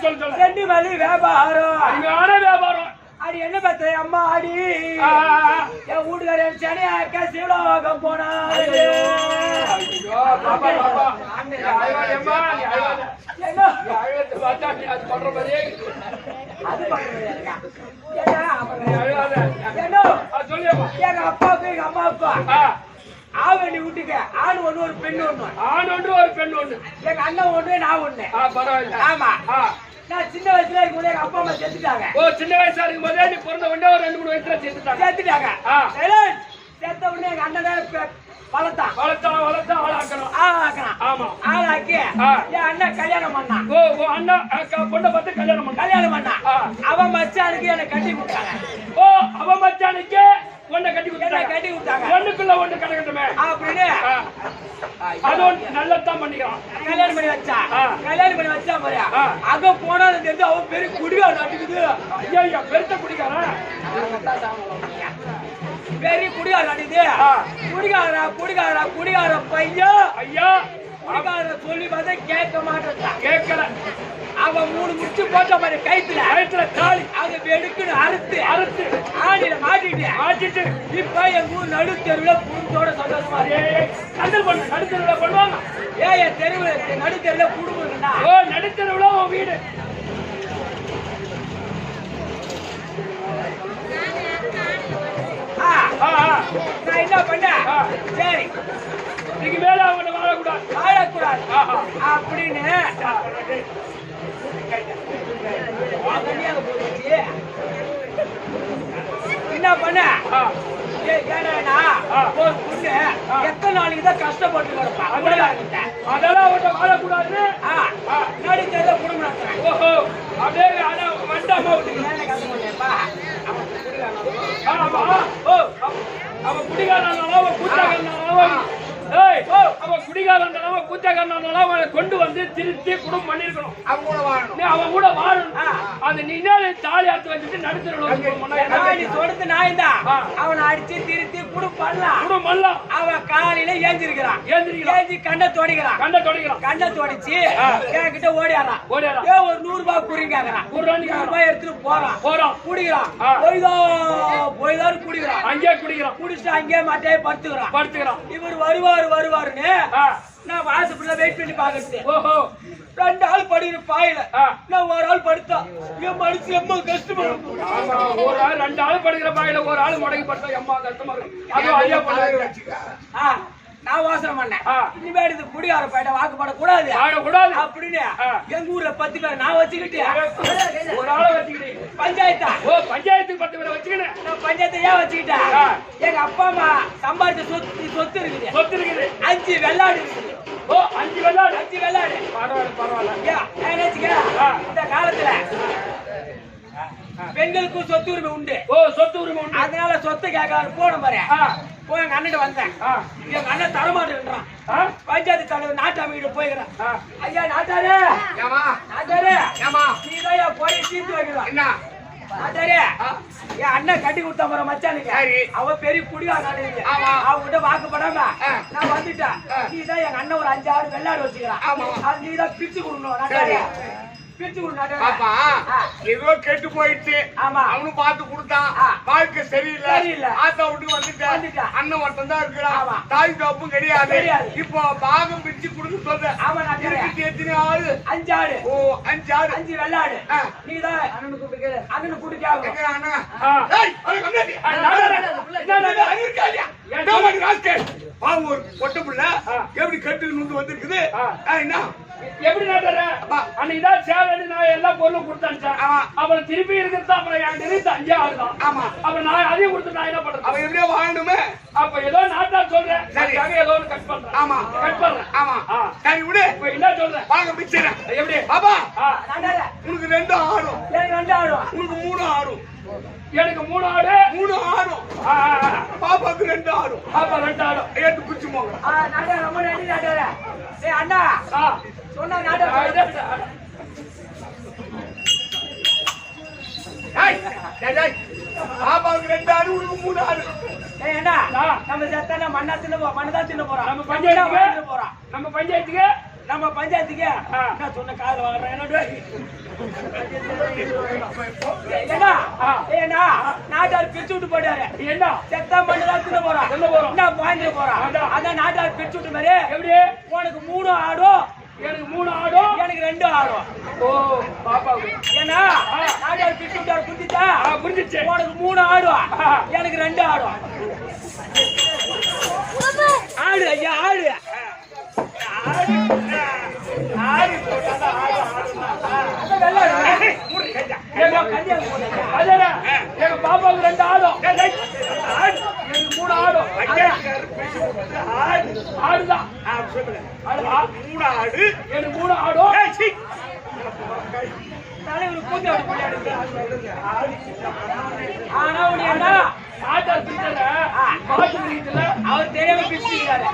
சொல்லு செண்டி மல்லி வியாபாரம் அருமையான வியாபாரம். அடி என்ன பத்த அம்மா அடி என் வீட்டுக்காரன் சனியாக்க சிவலோகம் போனாரு. எங்க அப்பாவுக்கு எங்க அம்மாவுக்கும் ஆவணி வீட்டுக்கு ஆண் ஒண்ணு ஒரு பெண் ஒண்ணு. ஆண் ஒன்று ஒரு பெண் ஒண்ணு. எங்க அண்ணன் ஒண்ணு நான் ஒண்ணு. பரவாயில்ல. ஆமா. நான் சின்ன வயசுல இருக்கும்போது எங்க அப்பா அம்மா செத்துட்டாங்க. ஓ சின்ன வயசா இருக்கும் போதே நீ பிறந்த உடனே ஒரு 2-3 வயசுல செத்துட்டாங்க. செத்த உடனே எங்க அண்ணன் வளர்த்தான் ஆளாக்கணும். ஆளாக்கி என் அண்ணன் கல்யாணம் பண்ணான். ஓ அண்ணா பொண்ணை பார்த்து கல்யாணம் பண்ணான். அவன் மச்சானுக்கு என்ன கட்டி கொடுத்தாங்க. ஓ அவன் மச்சானுக்கு ஒண்ணு கட்டி கொடுத்தாங்க. ஒண்ணுக்குள்ள ஒண்ணு கிடைக்கட்டுமே அப்படின்னு அது நல்லதான் பண்ணிக்கலாம். கல்யாணம் பண்ணி வச்சா பாரு. அங்க போனா தெரிஞ்சு அவன் பெரிய குடிகாரன் அடிக்குது. ஐயா பெருத்த குடிக்காரன் பெரிய குடிகாரன் அடிக்குது. குடிகார பையன் ஐயா குடிகார சொல்லி பார்த்தா கேட்க மாட்டான். கேட்கல. அவன் 3 முடிச்சு போட்ட மாதிரி கைத்துல தாலி அதை வெடுக்குன்னு அறுத்து ஆடியில மாட்டிட்டு இப்ப எங்க ஊர் நடுத்தெருவுல குடும்பத்தோட சந்தோஷமா நடுத்தெருவுல பண்ணுவாங்க. என் தெருவுல நடுத்தெருவுல குடும்பம்டா. ஓ நடுத்தெருவுல உன் வீடு. நான் என்ன பண்ணேன்? சரி இதுக்கு மேல அவனை வாழக்கூடாது அப்படின்னு என்ன பண்ண? ஒரு பொண்ணு எத்தனை நாளைக்கு தான் கஷ்டப்பட்டு கிடப்பா. அதெல்லாம் அவன் வாழக்கூடாது. நடுத்தர குடும்பம். ஓஹோ அப்படியே வண்டாமா அவன் குடிகாரனாலும் அவன் கூத்தாக்காரனாலும் அவன் குடிகாரனாலும் கூத்தாக்காரனாலும் அவனை கொண்டு வந்து திருத்தி குடும்பம் பண்ணிருக்கணும். அவன் கூட வாழணும். அது நீ தாலி அறுத்து வச்சுட்டு நடுத்தரணும் சொல்றது நான் தான். அவனை அடிச்சு திருத்தி குடும்பம் பண்ணலாம். அவன் காலையில ஏஞ்சிருக்கிறான். ஏஞ்சி கண்ணை தொடிச்சு என்கிட்ட ஓடியாரான். ஒரு 100 ரூபாய் குறிங்காங்கிறான். 100 ரூபாய் எடுத்துட்டு போறான். குடிக்கிறான். போய்தான் குடிக்கிறான். அங்கே குடிக்கிறான். குடிச்சுட்டு அங்கே மாட்டே படுத்துக்கிறான். இவர் வருவாருன்னு நான் வாசப்பட வெயிட் பண்ணி பாக்குறது. ஓஹோ 2 ஆள் படுகிற பாயில நான் ஒரு ஆள் படுத்தா என் மனசு எம்மா கஷ்டமா இருக்கும். ஒரு ஆள் 2 ஆள் படுகிற பாயில ஒரு ஆள் முடங்கி படுத்தா எம்மா கஷ்டமா இருக்கும். அதுவும் ஐயா பண்ண நான் யோசனை பண்ணேன். இனிமேல் இது குடியார போயிட்ட வாக்குப்படக்கூடாது அப்படின்னு எங்க ஊர்ல 10 பேர் நான் வச்சுக்கிட்டு ஒரு ஆளை வச்சுக்கிட்டு பஞ்சாயத்தா பஞ்சாயத்துக்கு 10 பேரை வச்சுக்கினேன். நான் பஞ்சாயத்தை ஏன் வச்சுக்கிட்டேன்? எங்க அப்பா அம்மா சம்பாதிச்ச சொத்து இருக்குது. 5 வெள்ளாடு இருக்குது. ஓ 5 வெள்ளாடு. பரவாயில்ல. இந்த காலத்துல பெண்களுக்கும் சொத்து உரிமை உண்டு. அதனால சொத்து கேட்க போன பாரு. போய் எங்க அண்ணன் வந்தேன். எங்க அண்ணன் தரமாட்டேன்றான். பஞ்சாயத்து தலைவர் நாட்டாமிகிட்ட போய்கிறான். ஐயா நாட்டாரு நீதான் போய் தீர்த்து வைக்கிறான். நாட்டாரு என் அண்ணன் கட்டி கொடுத்தா போற மச்சானுக்கு அவ பெரிய குடியா நாடு அவங்கிட்ட வாக்குப்படாம நான் வந்துட்டேன். நீதான் எங்க அண்ணன் ஒரு 5-6 வெள்ளாடு வச்சுக்கிறான். அது நீதான் பிரிச்சு கொடுக்கணும். நாட்டாரு ஏதோ கெட்டு போயிடுச்சு. அவனு பார்த்து கொடுத்தான். வாழ்க்கை சரியில்லை. ஆத்தா விட்டு வந்துட்டேன். அண்ணன் ஒருத்தன் தான் இருக்கிறான். தாய் தப்பும் கிடையாது. இப்போ பாகம் பிரிச்சு கொடுக்க சொல்றேன். எத்தனை ஆளு? 5 ஆடு. ஓ 5 ஆடு. 5 வெள்ளாடு. நீதான் அண்ணனு கூப்பிட்டு அண்ணனு கூட்டிக்காக ஒரு பொட்ட புள்ள எப்படி கட்டு நுந்து வந்திருக்குது. என்ன எப்படி நாட்டார அன்னைக்குதான் சேவை நான் எல்லா பொருளும் கொடுத்தேன். அப்புறம் திருப்பி இருக்கிறது அப்புறம் என்கிட்ட 5 ஆடு தான். அப்புறம் நான் அதையும் கொடுத்து நான் என்ன பண்றேன்? அவன் எப்படியோ வாழணுமே. அப்ப ஏதோ நாட்டா சொல்றேன். ஏதோ ஒன்று கட் பண்றேன். சரி விடு. இப்ப என்ன சொல்றேன்? வாங்க பிடிச்சிடறேன். எப்படி பாபா உனக்கு 2 ஆடும். உனக்கு 3 ஆடும். எனக்கு 3 ஆடு. 3 ஆடும். பாப்பாக்கு 2 ஆடும். பாப்பா 2 ஆடும். ஏட்டு குச்சி போங்க. ரொம்ப நன்றி நாட்டார. அண்ணா சொன்ன நாட்டார பாப்பாவுக்கு 2 ஆடு. உனக்கு 3 ஆடு. நம்ம செத்தான மண்ணா தின்ன மண்ணதான் தின்ன போறோம். நம்ம பஞ்சாயத்துக்கு நம்ம பஞ்சாயத்துக்கு என்ன சொன்ன காது வாங்குறேன் ஏன்னா நாட்டார் பிரிச்சு விட்டு போயிட்டாரு. என்ன செத்தா மட்டும் தின்ன போறான் என்ன பாய்ந்து போறான். அதான் நாட்டார் பிரிச்சு விட்டு மாதிரி எப்படி உனக்கு 3 ஆடும் எனக்கு 3 ஆடும் எனக்கு 2 ஆடும். ஓ பாப்பா ஏன்னா நாட்டார் பிரிச்சு விட்டாரு புரிஞ்சுச்சா? புரிஞ்சிச்சு. உனக்கு 3 ஆடும் எனக்கு 2 ஆடும். ஆடு ஐயா ஆடு எங்க பாப்பாவுக்கு 2 ஆடும் எனக்கு 3 ஆடும். ஆடுதான் 3 ஆடு எனக்கு 3 ஆடும். தலைவர் கூட்டி ஆனா ஆட்டார் பிடிச்சல அவர் தெரியாம பிடிச்சிருக்காரு.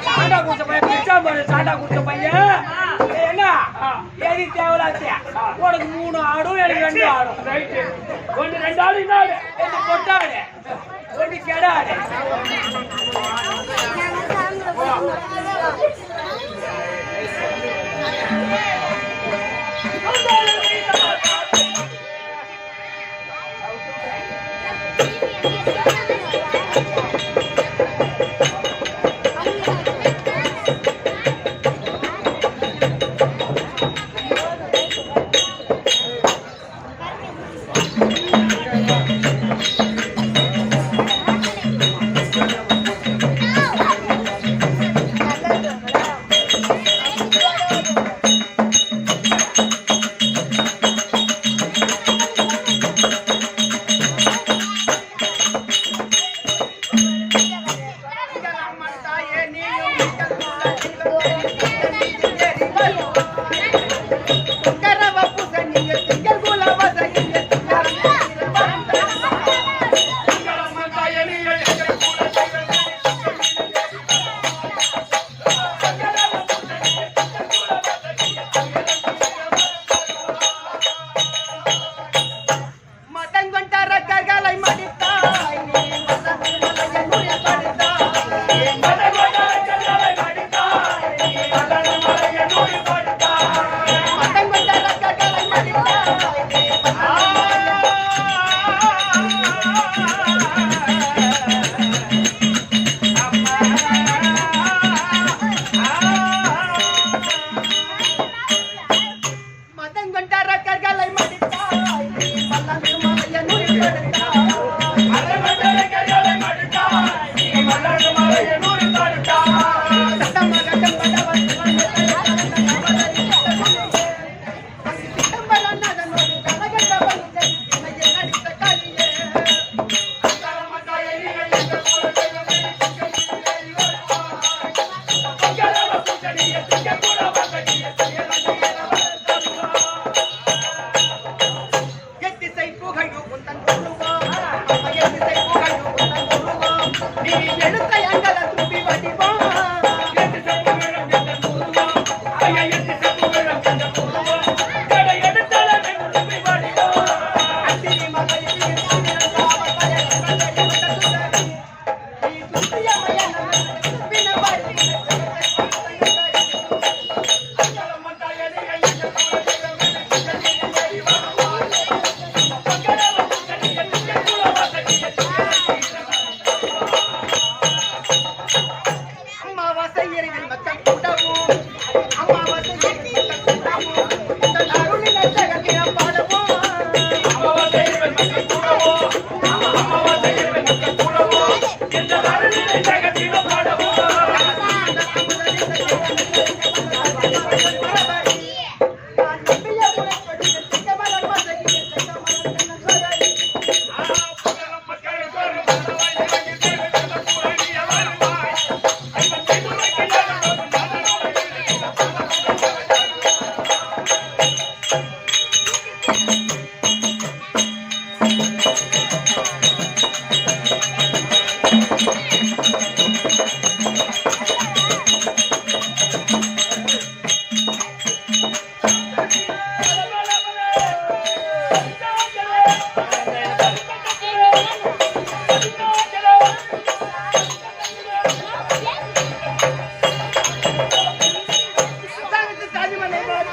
சாண்டா குடிச்ச பையன் பிடிச்சா பாரு. சாண்டா குடிச்ச பையன் என்ன எது தேவலாச்சு உனக்கு 3 ஆடும் எனக்கு 2 ஆடும். ரைட்டு ஒன்று 2 ஆடு என்ன ஆடு ரெண்டு கொட்டாடு ஒரு கெடாடு.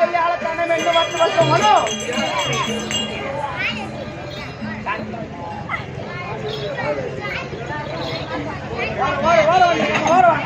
சொல்லி ஆளத்தானே வேண்டும் வந்து வந்து மனோ வரும்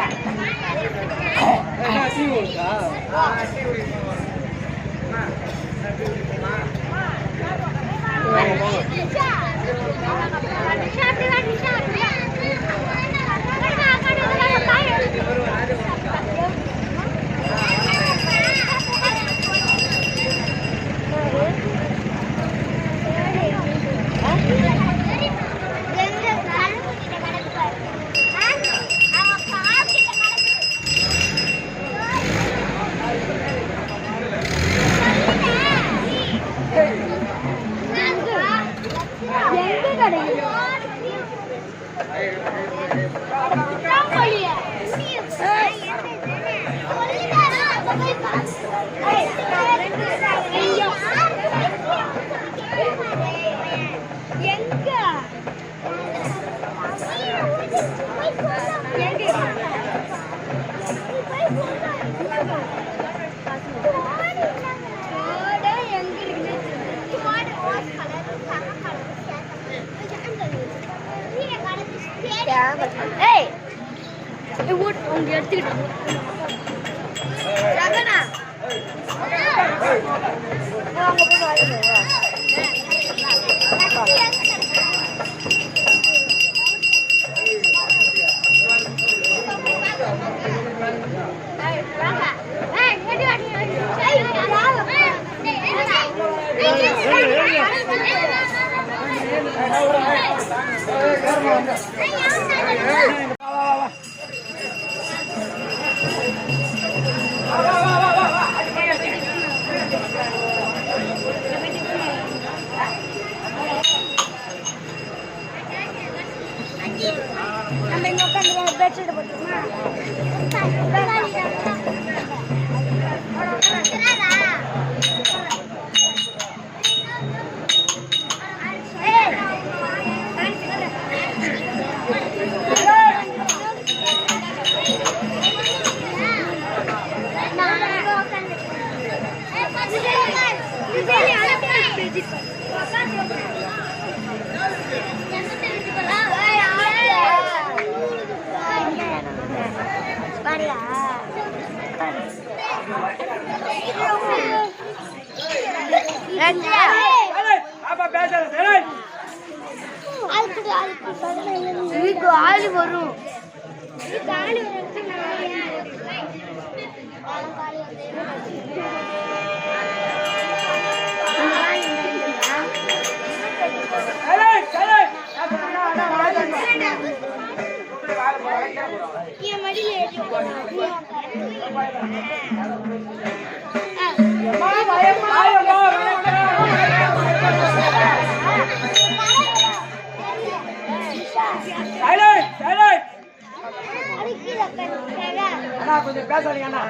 கொஞ்சம் பேசாதீங்க அண்ணா.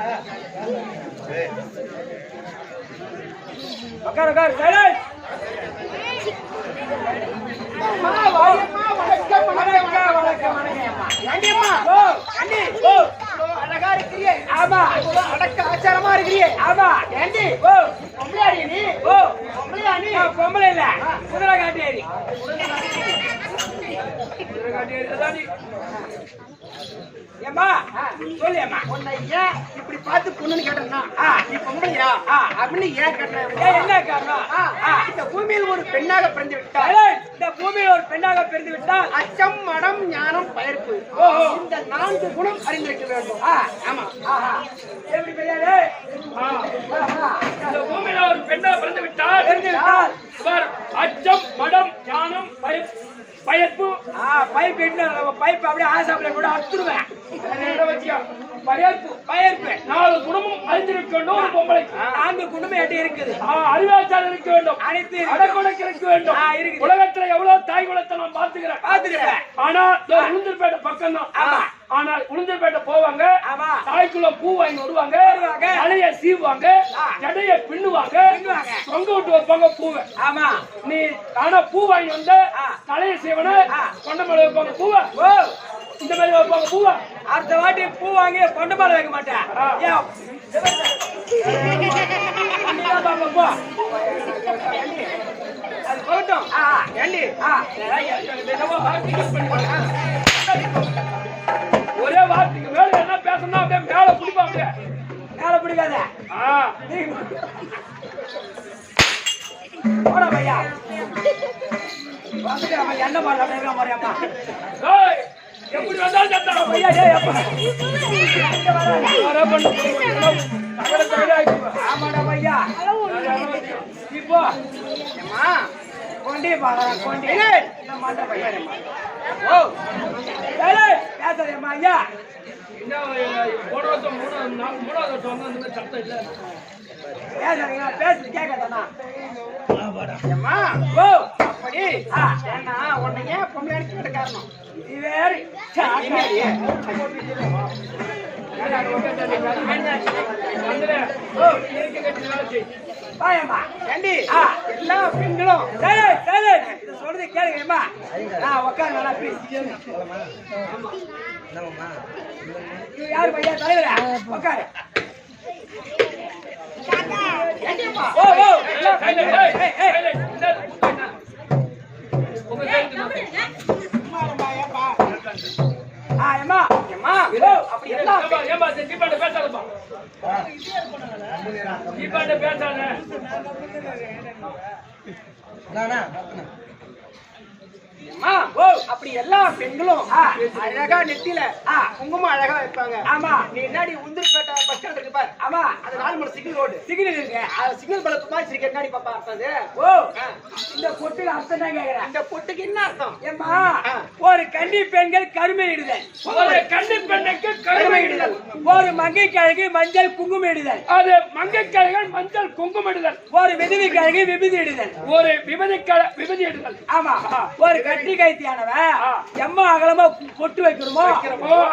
உட்காரு உட்காரு சைலண்ட். அழகா இருக்கிறியே. ஆமா அடக்க ஆச்சாரமா இருக்கிறியே. ஆமா ஏண்டி ஓ பொம்பளையாடி நீ. ஓ பொம்பளையா நீ. பொம்பளை இல்ல குதிரை காட்டியாடி. குதிரை காட்டியாடி ஏம்மா சொல்லியம்மா உன்னை ஏன் இப்படி பார்த்து பொண்ணுன்னு கேட்டேன்னா நீ பொம்பளையா அப்படின்னு ஏன் கேட்டேன். என்ன காரணம்? இந்த பூமியில் ஒரு பெண்ணாக பிறந்து விட்டால் இந்த பூமியில் ஒரு பெண்ணாக பிறந்து விட்டால் அச்சம் மடம் ஞானம் பயர்ப்பு இந்த 4 குணம் அறிந்திருக்க வேண்டும். ஆமா எப்படி பெரியாரு இந்த பூமியில ஒரு பெண்ணா பிறந்து விட்டால் அச்சம் மடம் ஞானம் பயர்ப்பு பைப் நம்ம பைப் அப்படியே ஆசாப்பில கூட அத்துடுவேன். பயர்ப்பு 4 குணமும் அறிந்திருக்க வேண்டும். ஒரு பொம்பளைக்கு 4 குணமும் எட்ட இருக்குது. அறிவாச்சாரம் இருக்க வேண்டும். அனைத்து அடக்கொடக்கு இருக்க வேண்டும். உலகத்துல எவ்வளவு தாய் குலத்தை நான் பாத்துக்கிறேன். ஆனா உளுந்தூர்பேட்டை பக்கம் தான். ஆனால் உளுந்தூர்பேட்டை போவாங்க. தாய்க்குள்ள பூ வாங்கி வருவாங்க. தலைய சீவுவாங்க. ஜடைய பின்னுவாங்க. தொங்க விட்டு வைப்பாங்க பூவை. ஆமா நீ ஆனா பூ வாங்கி வந்த தலைய சீவன கொண்ட மேல வைப்பாங்க பூவை. இந்த மாதிரி வைப்பாங்க பூவை. அடுத்த வாட்டி பூ வாங்கி கொண்ட மேல வைக்க மாட்டேன். அப்ப போ அது போகட்டும் ஏண்டி ஒரே வார்த்தைக்கு மேல என்ன பேசணும் அப்படியே மேல பிடிப்பாங்க மேல பிடிக்காத போடா பையா வந்துட்டு அவன் என்ன பண்ணலாம் முறையம்மா எப்படி வந்தாலும் சத்தம் பையா டேய் அப்பா ஆமாடா பையா இப்போ அம்மா கொண்டே பாக்கலாம் கொண்டே மாட்டா பையா ஓ பேசாதேம்மா ஐயா போன வருஷம் மூணாவது வருஷம் வந்து அந்த மாதிரி சத்தம் இல்லை பேசுறீங்க பேசுறது கேட்காதண்ணா அம்மா ஓ அப்படி ஏன்னா உன்னை ஏன் பொம்பளை அடிச்சு காரணம் நீ வேறு எல்லா பெண்களும் சொல்றது கேளுங்கம்மா நான் உட்காந்து நல்லா பேசி யாரு பையா தலைவரா உட்காரு ஓ ஓ அப்படி எல்லாம் பேசாதப்பா பேசாத அப்படி எல்லா பெண்களும் அழகா நெத்தில குங்குமம் அழகா வைப்பாங்க ஆமா நீ என்னடி உந்திரிப்பேட்டை பஸ் ஸ்டாண்ட் இருக்கு பாரு ஆமா அது 4 மணி சிக்னல் ரோடு சிக்னல் இருக்கு சிக்னல் பல துமாச்சி இருக்கு என்னடி பாப்பா அர்த்தம் ஓ இந்த பொட்டுக்கு அர்த்தம் தான் கேக்குறேன் இந்த பொட்டுக்கு என்ன அர்த்தம் ஏம்மா ஒரு கன்னி பெண்கள் கருமை இடுதல் ஒரு கன்னி பெண்ணுக்கு கருமை இடுதல் ஒரு மங்கை கிழங்கு மஞ்சள் குங்குமம் இடுதல் அது மங்கை கிழங்கு மஞ்சள் குங்குமம் இடுதல் ஒரு விதவி கிழங்கு விபதி இடுதல் ஒரு விபதி இடுதல் ஆமா ஒரு கட்டி கைத்தியானவ எம்மா அகலமா பொட்டு வைக்கணுமோ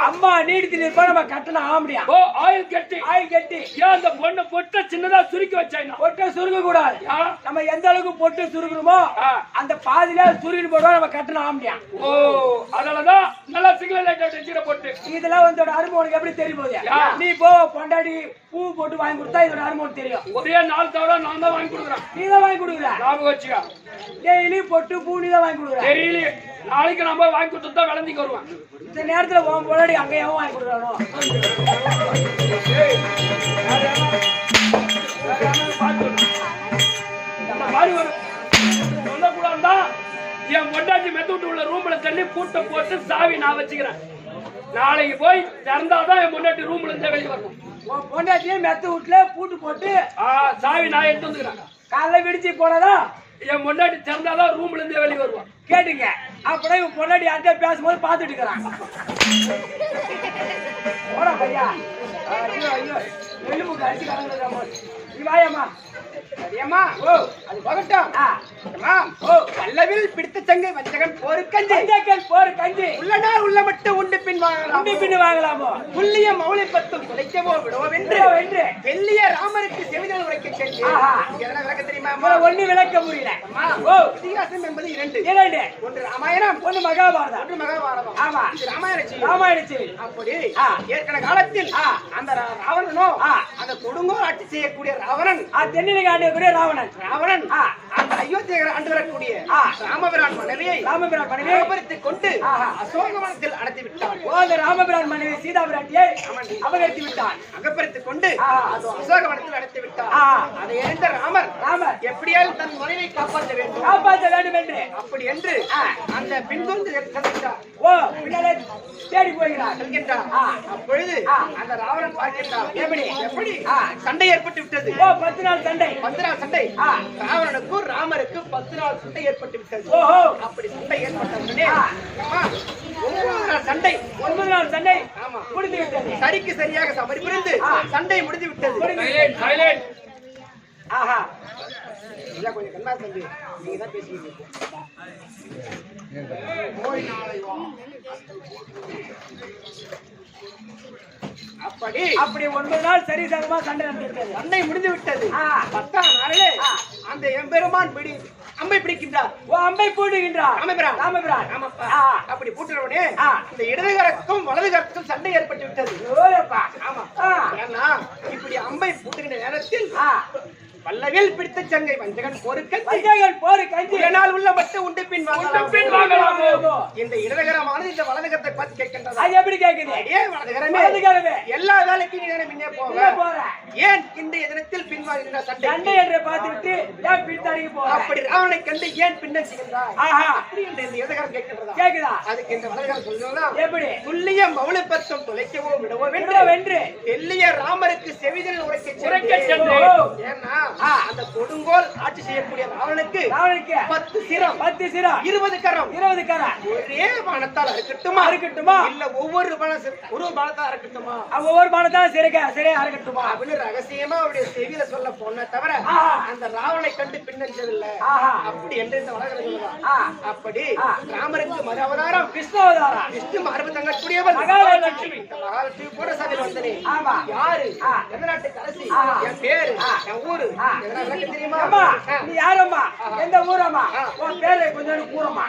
அம்மா நீடித்து நிற்பா நம்ம கட்டணும் ஆம்படியா ஓ ஆயில் கட்டி ஏன் அந்த பொண்ணு பொட்டை சின்னதா சுருக்கி வச்சாங்க பொட்டை சுருக்க கூடாது நம்ம எந்த அளவுக்கு பொட்டு சுருக்கணுமோ அந்த பாதியில சுருக்கி போடுவோம் நம்ம கட்டணும் ஆம்படியா ஓ அதனாலதான் நல்லா சிக்னல் லைட் வச்சுக்கிற பொட்டு இதெல்லாம் வந்து அருமை உனக்கு எப்படி தெரியும் போது நீ போ பொண்டாடி பூ போட்டு வாங்கி கொடுத்தா இதோட அருமை தெரியும் ஒரே 4 தவிர நான் தான் வாங்கி கொடுக்குறேன் நீ தான் வாங்கி கொடுக்குற ஞாபகம் வச்சுக்கா டெய்லி பொட்டு பூ நீ தான் வாங்கி கொடுக்குற தெரியல நாளைக்கு நம்ம வாங்கி கொடுத்தா விளந்திக்கு வருவான் இந்த நேரத்துல உன் பொண்டாடி அங்கேயும் வாங்கி கொடுக்குறானோ சொல்லக்கூடாதுதான் என் பொண்டாட்டி மெத்து விட்டு உள்ள ரூம்ல தள்ளி பூட்டை போட்டு சாவி நான் வச்சுக்கிறேன் நாளைக்கு போய் திறந்தாதான் என் பொண்டாட்டி ரூம்ல இருந்தே வெளியே வரணும் உன் பொண்டாட்டியே மெத்து வீட்டுல பூட்டு போட்டு சாவி நான் எடுத்து வந்துக்கிறேன் காலைல விடிச்சு போனதா என் பொண்டாட்டி திறந்தாதான் ரூம்ல இருந்தே வெளியே வருவான் கேட்டுங்க அப்படியே இவன் பொண்டாட்டி யார்கிட்ட பேசும்போது பாத்துட்டு இருக்கிறான் போடா பையா ஐயோ ஐயோ வெள்ளுமுக்கு அடிச்சு கலந்துடுறாமோ நீ வாயம்மா சரியாம்மா ஓ அது பகட்டும் ஓ பல்லவில் பிடித்த சங்கை வஞ்சகன் போரு கஞ்சி உள்ளனா உள்ள மட்டும் உண்டு பின் வாங்கலாமோ புள்ளிய மௌளை பத்தும் குலைக்கவோ விடவோ வென்று வெள்ளிய ராமருக்கு செவிதல் உரைக்க சென்று எதனா விளக்க தெரியுமா ஒண்ணு விளக்க முடியல ஓ இதிகாசம் என்பது 2 ஒன்று ராமாயணம் ஒன்று மகாபாரதம் ஆமா ராமாயணம் அப்படி ஏற்கனவே காலத்தில் அந்த ராவணனோ அந்த கொடுங்கோல் ஆட்சி செய்யக்கூடிய ராவணன் தென்னிலை ஆண்டக்கூடிய ராவணன் அந்த அயோத்தியர் ஆண்டு வரக்கூடிய ராமபிரான் மனைவியை அபகரித்துக் கொண்டு அசோகவனத்தில் அடைத்து விட்டான். அந்த ராமபிரான் மனைவி சீதா பிராட்டியை அபகரித்து விட்டான். அகப்பறித்துக் கொண்டு அசோகவனத்தில் அடைத்து விட்டான். அதை அறிந்த ராமர் எப்படியாவது தன் மனைவியை காப்பாற்ற வேண்டும் என்று அப்படி என்று அந்த பின்தொடர்ந்து ஓ பின்னாலே தேடி போகிறார். அப்பொழுது அந்த ராவணன் பார்க்கிறார். எப்படி சண்டை ஏற்பட்டு விட்டது. 10 நாள் சண்டை ராவணனுக்கும் ராமருக்கு 10 நாள் சண்டை ஏற்பட்டு விட்டது. அப்படி சண்டை ஏற்பட்ட உடனே 9 நாள் சண்டை முடிந்து விட்டது. சரிக்கு சரியாக சமரி புரிந்து சண்டை முடிந்து விட்டது. ஆஹா கொஞ்சம் கண்ணா தம்பி நீங்க தான் பேசிக்கிட்டு அப்படி 9 நாள் சரி சமமா சண்டை நடந்துவிட்டது. சண்டை முடிந்து விட்டது. 10ஆம் நாளிலே அந்த எம்பெருமான் அம்பை பிடிக்கின்றார். அம்பை பூட்டுகின்றார் ராமபிரான். அப்படி பூட்டுறவனே இந்த இடதுகரக்கும் வலதுகரக்கும் சண்டை ஏற்பட்டு விட்டது. ஆமா ஏன்னா இப்படி அம்பை பூட்டுகின்ற நேரத்தில் பல்லவில் பிடித்த சங்கை வஞ்சகன் போரு கஞ்சி நாள் உள்ள மட்டும் உண்டு பின் வாங்கலாமோ இந்த இடதுகரமானது இந்த வலதுகரத்தை பார்த்து கேட்கின்றது. அது எப்படி கேக்குது? ஏன் வலதுகரமே எல்லா வேலைக்கும் நீ முன்னே போற, ஏன் இந்த தினத்தில் பின்வாங்குகின்ற சண்டை என்று பார்த்துவிட்டு ஏன் பின்தாடி போற? அப்படி ராவனை கண்டு ஏன் பின்னச்சுகின்றாய்? அப்படி இந்த இடதுகரம் கேக்குதா? அதுக்கு இந்த வலதுகரம் சொல்லணும். எப்படி? துல்லிய மௌலிபத்தம் தொலைக்கவோ விடவோ வென்று தெல்லிய ராமருக்கு செவிதல் உரைக்க சென்று ஏன்னா அந்த கொடுங்கோல் ஆட்சி செய்யக்கூடிய ராவனுக்கு 10 சிரம் 20 கரம் ஒரே பானத்தால் அறுக்கட்டுமா இல்ல ஒவ்வொரு பானத்தால் அறுக்கட்டுமா ஒவ்வொரு பானத்தால் சிறையா அறுக்கட்டுமா அப்படின்னு ரகசியமா அவருடைய செவியில சொல்ல போன தவிர அந்த ராவனை கண்டு பின்னஞ்சதில்லை. அப்படி என்று இந்த வழக்கு சொல்லுவான். அப்படி ராமருக்கு மறு அவதாரம் விஷ்ணு அவதாரம். விஷ்ணு மார்பு தங்கக்கூடியவள் மகாலட்சுமி. மகாலட்சுமி போற சபையில் வந்தனே யாரு? எந்த நாட்டுக்கு அரசி? என் பேரு, என் ஊரு எனக்கு தெரியுமா? நீ யாரம்மா? எந்த ஊரம்மா? உன் பேரு கொஞ்சம் கூறமா.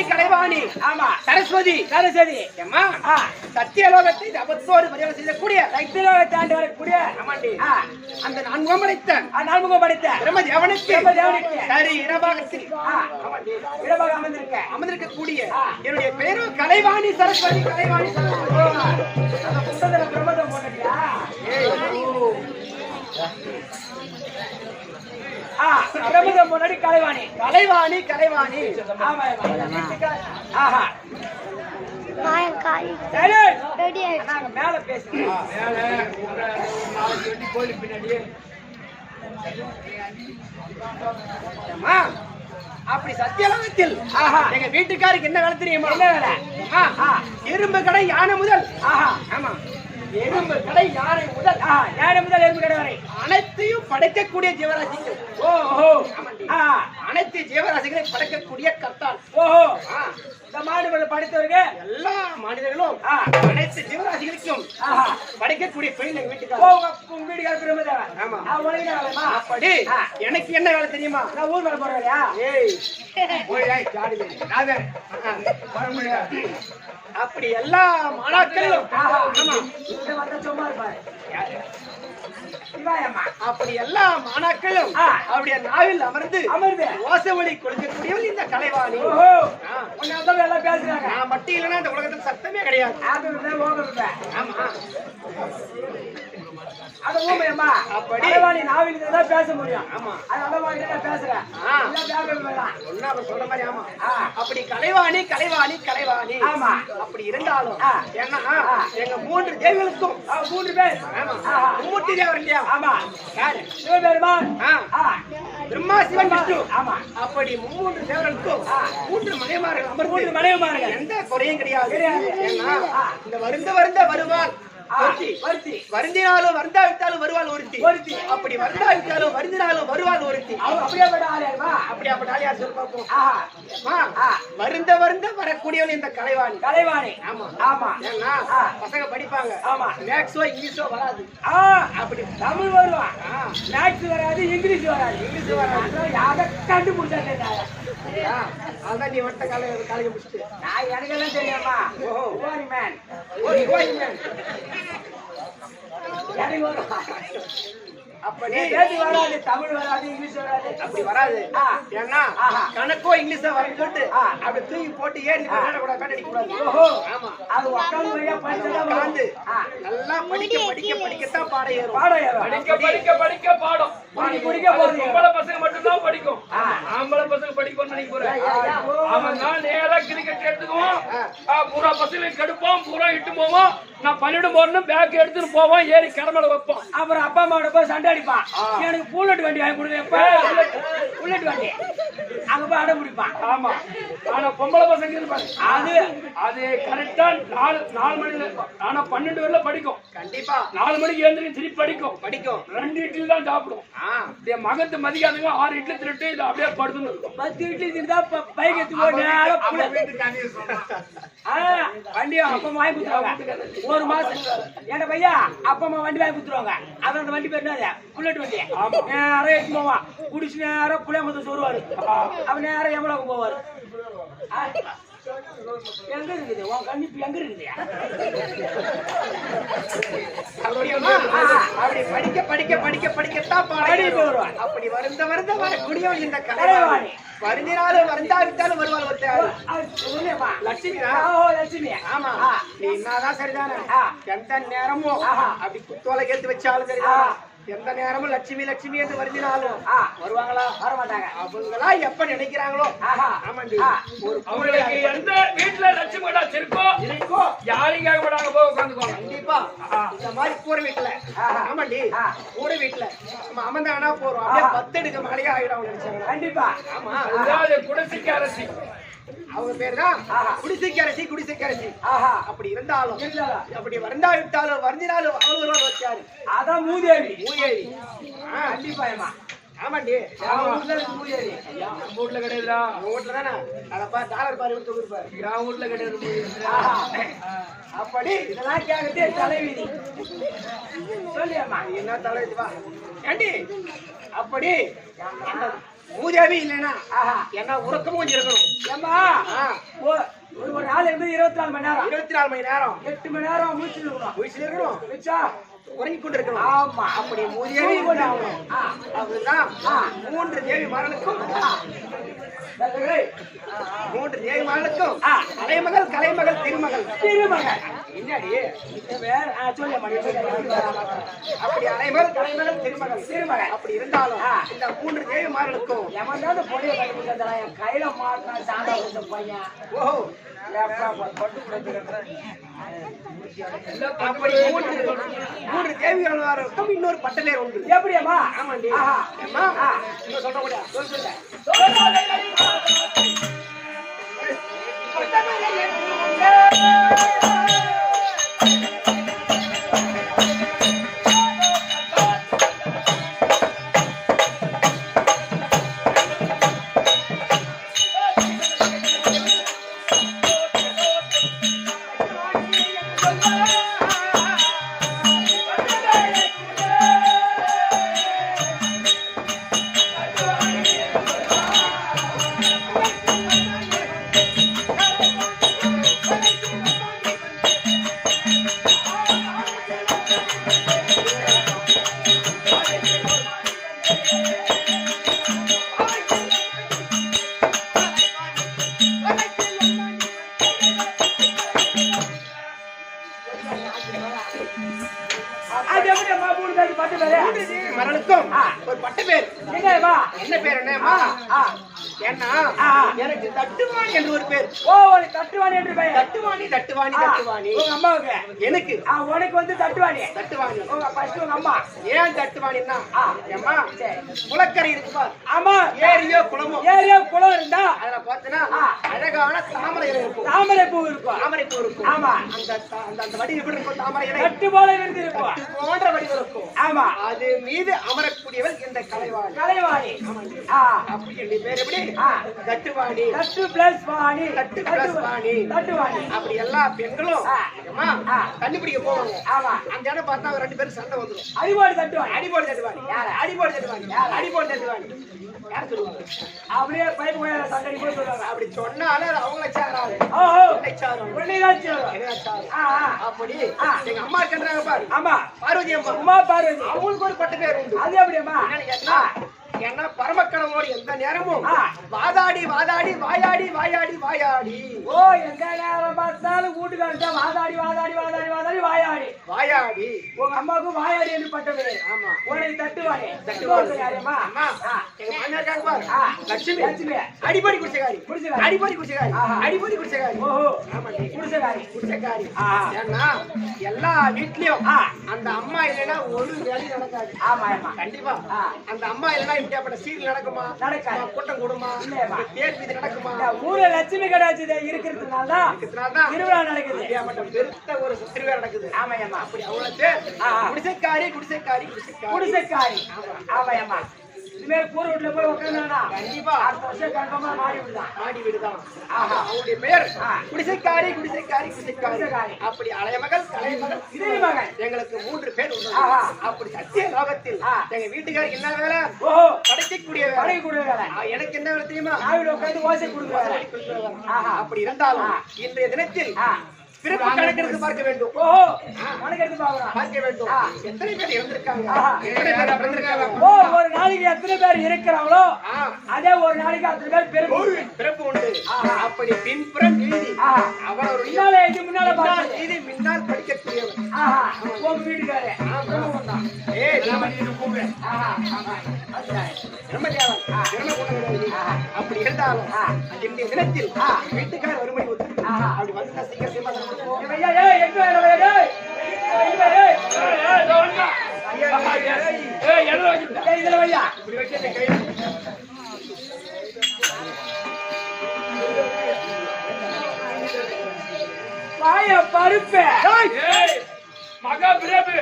கலைவாணி ஆமா சரஸ்வதி அம்மா சத்தியலோகத்தை அவத்தோடு மரியாதை செய்யக்கூடிய சத்தியலோகத்தை ஆண்டு வரக்கூடிய ஆமாண்டி அந்த நான்முகம் படைத்த பிரம்மதேவனுக்கு சரி இடபாகத்தில் இடபாக அமர்ந்திருக்க கூடிய என்னுடைய பேரு கலைவாணி சரஸ்வதி புத்தகத்துல பிரம்மதம் போட்டியா? பிரம்மதம் முன்னாடி கலைவாணி ஆஹா மேல பேசுறேன் கோயிலுக்கு பின்னாடி அப்படி சத்தியலோகத்தில் எங்க வீட்டுக்காருக்கு என்ன வேலை தெரியுமா? என்ன வேலை? இரும்பு கடை யானை முதல் ஆமா எறும்பு கடை யானை முதல் எறும்பு கடை வரை அனைத்தையும் படைக்கக்கூடிய ஜீவராசிகள். ஓஹோ அனைத்து ஜீவராசிகளை படைக்கக்கூடிய கர்த்தான். ஓஹோ இந்த மாநில படைத்தவர்கள் எல்லா மாநிலங்களும் அனைத்து ஜீவராசிகளுக்கும் படைக்கக்கூடிய பெண் எங்க வீட்டுக்காரர். ஆமா அப்படி எனக்கு என்ன வேலை தெரியுமா? நான் ஊர் மேல போறேன். அப்படி எல்லா மாணாக்களும் சும்மா இருப்பாரு. அப்படி எல்லா மாணாக்களும் அவருடைய நாவில் அமர்ந்து ஓசை கொடுக்கக்கூடியவள் இந்த கலைவாணி. எல்லாம் பேசுறாங்க. நான் மட்டும் இல்லைன்னா இந்த உலகத்துல சத்தமே கிடையாது. அட ஊமையம்மா அப்படி. கலைவாணி நாவில தான் பேச முடியும். ஆமா. அதனால வாணி தான் பேசுறேன். ஒண்ணா அவ சொல்ற மாதிரி ஆமா. அப்படி கலைவாணி கலைவாணி கலைவாணி. ஆமா. அப்படி இருந்தாலும் ஏன்னா எங்க 3 தேவிகளுக்கும் 3 பேர். ஆமா. மும்மூர்த்தி தேவர் இல்லையா? ஆமா. யாரு? சிவபெருமான். பிரம்மா சிவன் விஷ்ணு. ஆமா. அப்படி 3 தேவர்களுக்கும் 3 மனைவிமார்கள் அமர்ந்து 3 மனைவிமார்கள். எந்த குறையும் கிடையாது. ஏன்னா இந்த வருந்த வருவாள் ஒருத்தி. வருந்தினாலும் வருந்தாவிட்டாலும் வருவாள் ஒருத்தி. அப்படி வருந்தாவிட்டாலும் வருந்தினாலும் வருவாள் ஒருத்தி. அப்படியேப்பட்ட ஆளியாருமா? அப்படியாப்பட்ட ஆளியார் சொல்லி பார்ப்போம். வருந்த வரக்கூடியவன் இந்த கலைவாணி. ஆமா ஆமா. ஏன்னா பசங்க படிப்பாங்க. ஆமா. மேக்ஸோ இங்கிலீஷோ வராது. அப்படி தமிழ் வருவான். மேக்ஸ் வராது, இங்கிலீஷ் வராது. யார கண்டுபிடிச்சா அதான் நீ வட்ட காலையை முடிச்சுட்டு நான் எனக்கெல்லாம் தெரியாமா? மேன் அப்படி வராது, தமிழ் வராது, இங்கிலீஷ் வராது. அப்படி வராது. ஏன்னா கணக்கோ இங்கிலீஷோ வரன்னு சொல்லிட்டு அப்படி தூக்கி போட்டு ஏறி அடிக்க கூடாது. ஆமா. அது உட்காந்து வழியா படிச்சதான் வந்து நல்லா படிக்கத்தான் பாடம் ஏறும். படிக்க பாடம். பொம்பளை பசங்க மட்டும்தான் படிக்கும். ஆம்பளை பசங்க படிக்கும்னு நினைக்கிறேன். அவன் தான் நேரா கிரிக்கெட் எடுத்துக்குவோம். பூரா பசங்களையும் கெடுப்போம், பூரா இட்டு போவோம். நான் பள்ளியிடம் போறேன்னு பேக் எடுத்துட்டு போவோம், ஏறி கடமலை வைப்போம். அப்புறம் அப்பா அம்மாவோட போய் சண்டை அடிப்பான். எனக்கு புல்லட் வண்டி வாங்கி கொடுங்க. புல்லட் வண்டி அங்க போய் அடம் பிடிப்பான். ஆமா. ஆனா பொம்பளை பசங்க இருப்பாங்க. அது கரெக்டா 4 மணில. ஆனா 12 வரல படிக்கும். கண்டிப்பா 4 மணிக்கு எழுந்திரிச்சு திருப்பி படிக்கும். 2 இட்லி தான் சாப்பிடும். மகத்து மதிக்காதுங்க. 6 இட்லி திருட்டு இது அப்படியே படுத்துன்னு இருக்கும். 10 இட்லி தின்னுதா பைக் எடுத்து போய் நேரா வண்டி அப்பா வாங்கி கொடுத்துருவாங்க. 1 மாசம் ஏன்னா பையா அப்பா அம்மா வண்டி வாங்கி கொடுத்துருவாங்க. அதான் அந்த வண்டி பேர் என்னது? புல்லட் வண்டி. நேரம் எடுத்து போவான். குடிச்சு நேரம் புளியம்பத்து வருவாரு. அவன் நேரம் எவ்வளவு போவாரு. எங்க இருக்குது உன் கண்ணிப்பு? எங்க இருக்குது? அப்படி படிக்கத்தான் பாடம். அப்படி வருந்த வரக்கூடியவன் இந்த கலைவாணி. வருந்தினாலும் வருந்தாவிட்டாலும் வருவாள் லட்சுமி. லட்சுமி. ஆமா. நீ என்னதான் சரிதானே? எந்த நேரமும் அப்படி குத்தோலை கேட்டு வச்சாலும் சரிதான். எந்த நேரமும் லட்சுமி என்று வருந்தினாலும் வருவாங்களா? வரமாட்டாங்க. அவங்களா எப்ப நினைக்கிறாங்களோ. ஆமாண்டி. அவங்களுக்கு எந்த வீட்டுல லட்சுமி இருக்கோ யாரையும் கேட்க மாட்டாங்க. போய் உட்காந்துக்குவாங்க. கண்டிப்பா இந்த மாதிரி கூரை வீட்டுல. ஆமாண்டி. கூரை வீட்டுல நம்ம அமர்ந்தாங்கன்னா போறோம். அப்படியே 10 எடுக்க மழையா ஆகிடும் அவங்க நினைச்சாங்க. கண்டிப்பா. ஆமா. குடிசைக்கு அரசி. அவங்க பேர் தான் குடிசைக்கரசி. அப்படி இருந்தாலும் அப்படி வருந்தாவிட்டாலும் வருந்தினாலும் அவங்க வச்சாரு. அதான் மூதேவி. கண்டிப்பா. ஆமாண்டி. மூதேவி நம்ம வீட்டுல கிடையாதுடா. அவங்க வீட்டுல தானே அதப்பா டாலர் பாரு விட்டு கொடுப்பாரு. என் வீட்டுல கிடையாது. அப்படி இதெல்லாம் கேட்கறதே தலைவிதி. சொல்லியம்மா என்ன தலைவிதி வா ஏண்டி? அப்படி மூதேவி இல்லைன்னா என்ன உறக்கமும் கொஞ்சம் இருக்கணும். ஏம்மா ஒரு நாள் இருந்து 24 மணி நேரம். 24 மணி நேரம் 8 மணி நேரம் முடிச்சுட்டு இருக்கணும். வச்சா உறங்கி கொண்டு இருக்கணும். ஆமா. அப்படி மூதேவி அதுதான் 3 தேவி மகளுக்கும் 3 தேவி மகளுக்கும் கலைமகள் திருமகள். என்னடி அப்படி அலைமகள் கலைமகள் திருமகள். அப்படி இருந்தாலும் இந்த 3 தேவி மகளுக்கும் கையில மாட்டினா சாந்தா பையன். ஓஹோ. அப்படி 3 தேவிகளுக்கும் இன்னொரு பட்டலேர் உண்டு. எப்படியாமா? ஆமாண்டி. சொல்ற முடியா? சொல்ல மரனுக்கும் ஒரு பட்ட பேர். என்னவா? என்ன பேர்? ஏன்னா எனக்கு தட்டுவாணி என்று ஒரு பேர். ஓ, உனக்கு தட்டுவாணி என்று பெயர். தட்டுவாணி தட்டுவாணி தட்டுவாணி. உங்க அம்மாவுக்கு? எனக்கு. உனக்கு வந்து தட்டுவாணி. தட்டுவாணி. ஃபர்ஸ்ட் உங்க அம்மா. ஏன் தட்டுவாணின்னா ஏம்மா குளக்கரை இருக்குப்பா. ஆமா, ஏரியோ குளமோ. ஏரியோ குளம் இருந்தா அதுல பார்த்தனா அழகான தாமரை இருக்கும். தாமரை பூ இருக்கும். தாமரை பூ இருக்கும். ஆமா, அந்த வடி எப்படி இருக்கும்? தாமரை இலை தட்டு போல இருக்கும். தட்டு போன்ற வடி இருக்கும். ஆமா, அது மீது அமரக்கூடியவள் இந்த கலைவாணி. கலைவாணி. அப்படி என் பேர் எப்படி? தட்டுவாணி. தட்டு பிளஸ் வாணி. தட்டு பிளஸ் வாணி. தட்டுவாணி. அப்படி எல்லா பெண்களும் தண்ணி பிடிக்க போவாங்க. ஆமா, அந்த இடம் பார்த்தா அவங்க 2 பேரும் சண்டை வந்துடும். அடிபாடு தட்டுவாணி. அடிபாடு தட்டுவாணி. யார் அடிபாடு தட்டுவாணி? அடிபாடு தட்டுவாணி யார் சொல்லுவாங்க? அப்படியே பைப் போய் சண்டை போய் சொல்லுவாங்க. அப்படி சொன்னாலே அவங்கள சேராது. அப்படி எங்க அம்மா இருக்கின்றாங்க பாரு. ஆமா, பார்வதி அம்மா. அம்மா பார்வதி. அவங்களுக்கு ஒரு பட்ட பேர் உண்டு. அது எப்படியம்மா? என்ன பரமக்கடவோடு எந்த நேரமும் வாதாடி வாதாடி வாயாடி வாயாடி வாயாடி. ஓ, எந்த நேரம் பார்த்தாலும் வீட்டுக்காரன் வாதாடி வாதாடி வாதாடி வாதாடி வாயாடி வாயாடி. உங்க அம்மாவுக்கு வாயாடி என்று பட்டது. ஆமா, உனக்கு தட்டுவாடி. தட்டுவாடி. யாரம்மா? எங்க மாமியார் இருக்காங்க பாரு. லட்சுமி. லட்சுமி அடிப்படி குடிச்சகாரி. அடிப்படி குடிச்சகாரி. அடிப்படி குடிச்சகாரி. ஓஹோ, ஆமா, குடிசகாரி. குடிச்சகாரி. ஏன்னா எல்லா வீட்லயும் அந்த அம்மா இல்லைன்னா ஒரு வேலையும் நடக்காது. ஆமா ஆமா, கண்டிப்பா. அந்த அம்மா இல்லைன்னா இப்படியாப்பட்ட சீரியல் நடக்குமா? நடக்காது. கூட்டம் கூடுமா? தேர் மீது நடக்குமா? ஊர்ல லட்சுமி கடாட்சி இருக்கிறதுனால திருவிழா நடக்குது. பெருத்த ஒரு திருவிழா நடக்குது. ஆமாயம்மா. அப்படி அவ்வளவு குடிசைக்காரி குடிசைக்காரி குடிசைக்காரி குடிசைக்காரி. ஆமாயம்மா. இதுமாரி கூறு வீட்டுல போய் உட்கார்ந்தா கண்டிப்பா அடுத்த வருஷம் கன்ஃபார்மா மாடி விடுதான். மாடி விடுதான். அவங்களுடைய பெயர் குடிசைக்காரி குடிசைக்காரி குடிசைக்காரி. அப்படி அலைமகள் கலைமகள் திருமகள் எங்களுக்கு 3 பேர் உண்டு. அப்படி சத்திய லோகத்தில் எங்க வீட்டுக்காரருக்கு என்ன வேலை? ஓஹோ, படைக்கக்கூடிய வேலை. படைக்கக்கூடிய வேலை. எனக்கு என்ன வேலை தெரியுமா? நாவில உட்கார்ந்து ஓசை கொடுக்குறாங்க. அப்படி இருந்தாலும் இன்றைய தினத்தில் பிறப்பு கணக்கெடுத்து பார்க்க வேண்டும். ஓஹோ, கணக்கெடுத்து பார்க்க வேண்டும். எத்தனை பேர் இறந்திருக்காங்க? எத்தனை பேர் பிறந்திருக்காங்க? ஓ, ஒரு நாளைக்கு எத்தனை பேர் இருக்கிறாங்களோ அதே ஒரு நாளைக்கு அத்தனை பேர் பிறப்பு உண்டு. அப்படி பின்புறம் நீதி அவருடைய முன்னால நீதி முன்னால் படிக்கக்கூடியவர். உங்க வீட்டுக்காரு அப்படி இருந்தாலும் இன்றைய தினத்தில் வீட்டுக்காரர் வறுமை அப்படி வந்து சீக்கிரம் வாய பருப்பு மகா பிரபு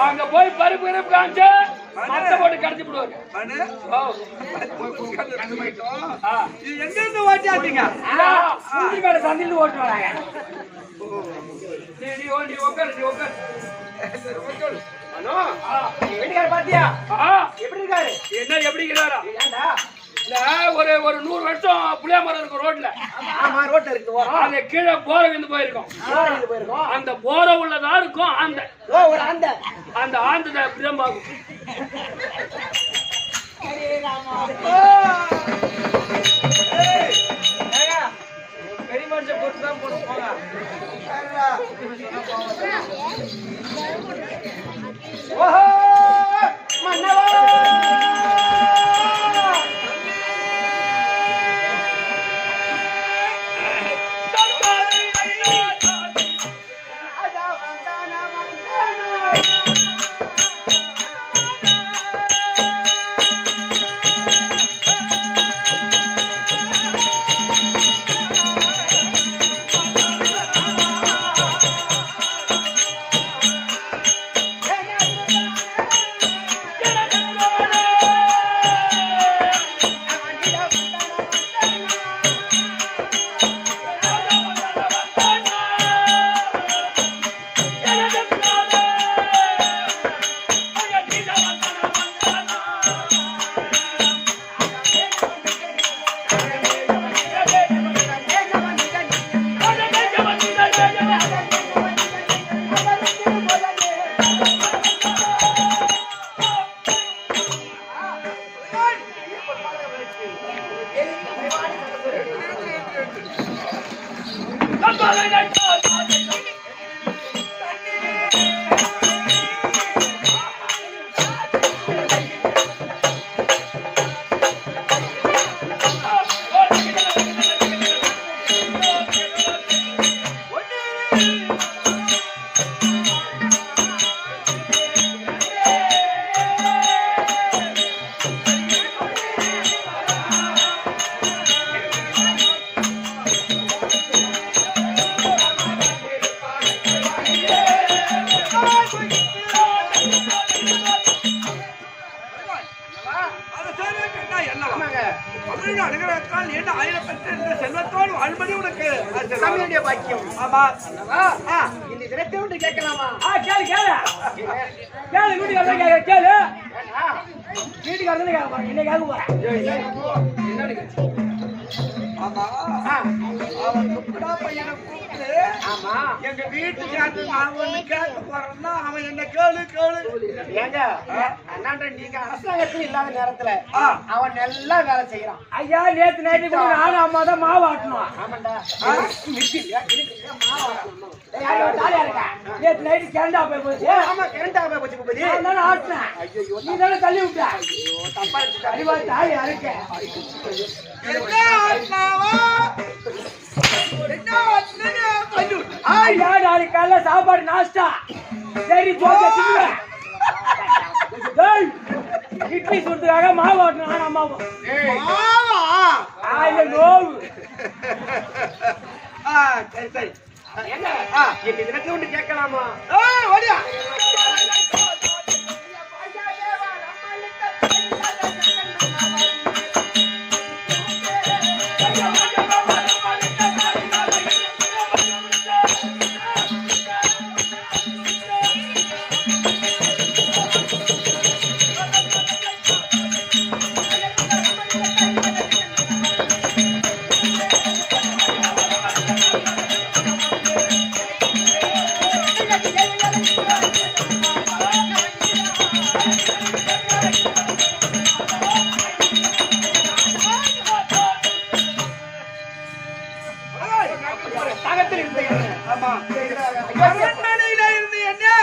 அங்க போய் பருப்பு கிருப்பு காமிச்சு மத்த போட்டு கடத்தி விடுவாங்க. எங்க இருந்து ஓட்டியாத்தீங்க? சந்தையில ஓட்டு வராங்க. நீ உட்காரு. பாத்தியா எப்படி இருக்காரு? என்ன எப்படி இருக்கிறாரா? ஒரு 100 வருஷம் புளிய மரம் இருக்கும் ரோட்ல. ரோட்ல இருக்கு. அது கீழே போற விந்து போயிருக்கும். அந்த போற உள்ளதா இருக்கும். அந்த ஆந்த பிரம்பாகும். பெரிய மனுஷன் பொறுத்துதான் போடுவாங்க. ஓஹோ மன்னவா தமிழ் அனுகிரகத்தால் நீண்ட ஆயிரம் பெற்ற செல்வத்தோடு வாழ்படி உனக்கு தமிழுடைய பாக்கியம். ஆமா இந்த தினத்தை ஒன்று கேட்கலாமா? கேளு கேளு கேளு. வீட்டுக்காரன் கேளு கேளு. வீட்டுக்காரன் கேட்க போறேன். என்ன கேட்க போறேன்? ஆமா அவன் துப்புடா பையனை கூப்பிட்டு ஆமா எங்க வீட்டுக்கு நான் ஒண்ணு கேட்க போறேன்னா அவன் என்ன கேளு கேளு. ஏங்க அண்ணாண்ட நீங்க அரசாங்கத்துல இல்லாத நேரத்துல அவன் நல்லா வேலை செய்யறான். ஐயா நேத்து நைட்டு கூட நானும் அம்மா தான் மாவு ஆட்டணும். ஆமாண்டா நேத்து நைட்டு கரண்டா போய் போச்சு. ஆமா கரண்டா போய் போச்சு பூபதி. நான் ஆட்டினேன். நீ தானே தள்ளி விட்ட. தப்பா அறிவா தாய் அறுக்க காலைல சாப்பாடு நாஸ்டா. சரி இட்லி சுட்டுக்காக மாவு ஆட்டணும் அம்மாவும் நோவு. சரி சரி என்ன தினத்தை ஒன்று கேட்கலாமா?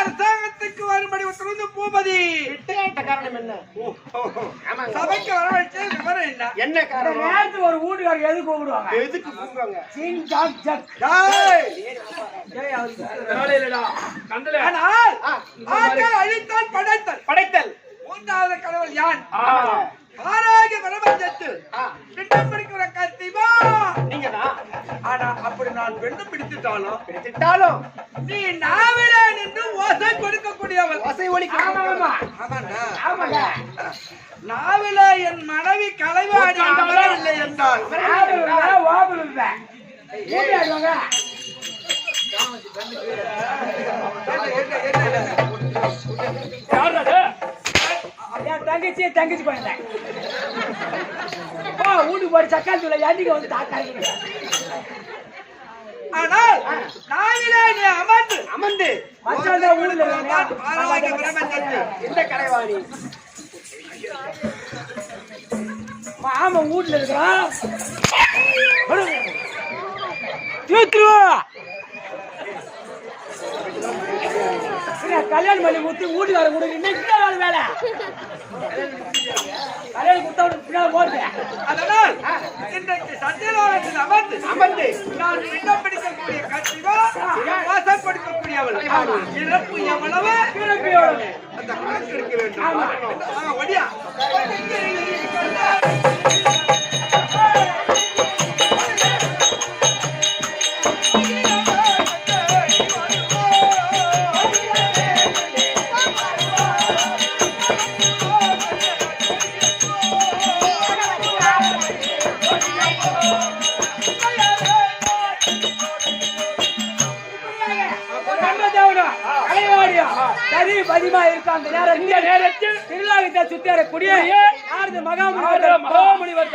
அரசாங்கத்துக்கு வரும்படி உத்தரவு பூபதி. காரணம் என்ன? சபைக்கு வரவழைச்ச விவரம் என்ன? என்ன காரணம்? நேரத்துக்கு ஒரு வீட்டுக்காரங்க எதுக்கு கூப்பிடுவாங்க? எதுக்கு கூப்பிடுவாங்க? சீன் ஜாக் ஜக். ஆனால் ஆற்றல் அழித்தால் படைத்தல் படைத்தல் மூன்றாவது கடவுள் யான். ஆரோக்கிய பிரபஞ்சத்தில் பிண்டம் பிடிக்கிற கத்திவா நீங்கடா. ஆனா அப்படி நான் பெண்டம் பிடித்துட்டாலும் நீ நாவில நின்று ஓசை கொடுக்கக்கூடியவள். ஓசை ஒலிக்க. ஆமாங்க நாவில என் மனைவி கலைவாடி அமரவில்லை என்றால் தங்கச்சி தங்கச்சி குழந்தை வீட்டுக்கு போய் சக்கால் தூளை அன்னைக்கு வந்து தாக்காங்க. ஆனால் நாவிலே நீ அமர்ந்து அமர்ந்து மச்சான் ஊர்ல எந்த கலைவாணி? ஆமா வீட்டுல இருக்கிறான். கல்யாணம் பண்ணி கொடுத்து வீட்டுக்கார கூட இன்னைக்கு வேலை கல்யாணம் கொடுத்தா பின்னால போட்டு. அதனால் இன்றைக்கு சத்தியலோகத்தில் அமர்ந்து அமர்ந்து நான் பிண்டம் பிடிக்கக்கூடிய கட்சிவா வாசப்படுத்தக்கூடியவள். இறப்பு எவ்வளவு பிறப்பு எவ்வளவு அந்த கணக்கு எடுக்க வேண்டும். ஒடியா சரி பதிமா இருக்க அந்த நேரம் இந்த நேரத்தில் திருநாகத்தை சுத்தரக்கூடிய யாரது மகாமுனிவர்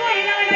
ஒரு நாள்